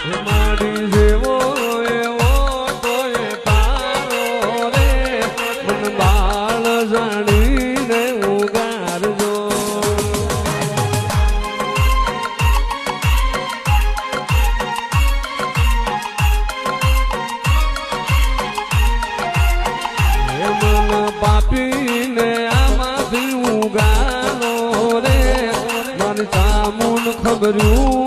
મારી જેવો એવો તોય તારો રે મન બાળ જાણીને ઉગારજો મન પાપીને આમાંથી ઉગારો રે મારી સામુન ખબર્યું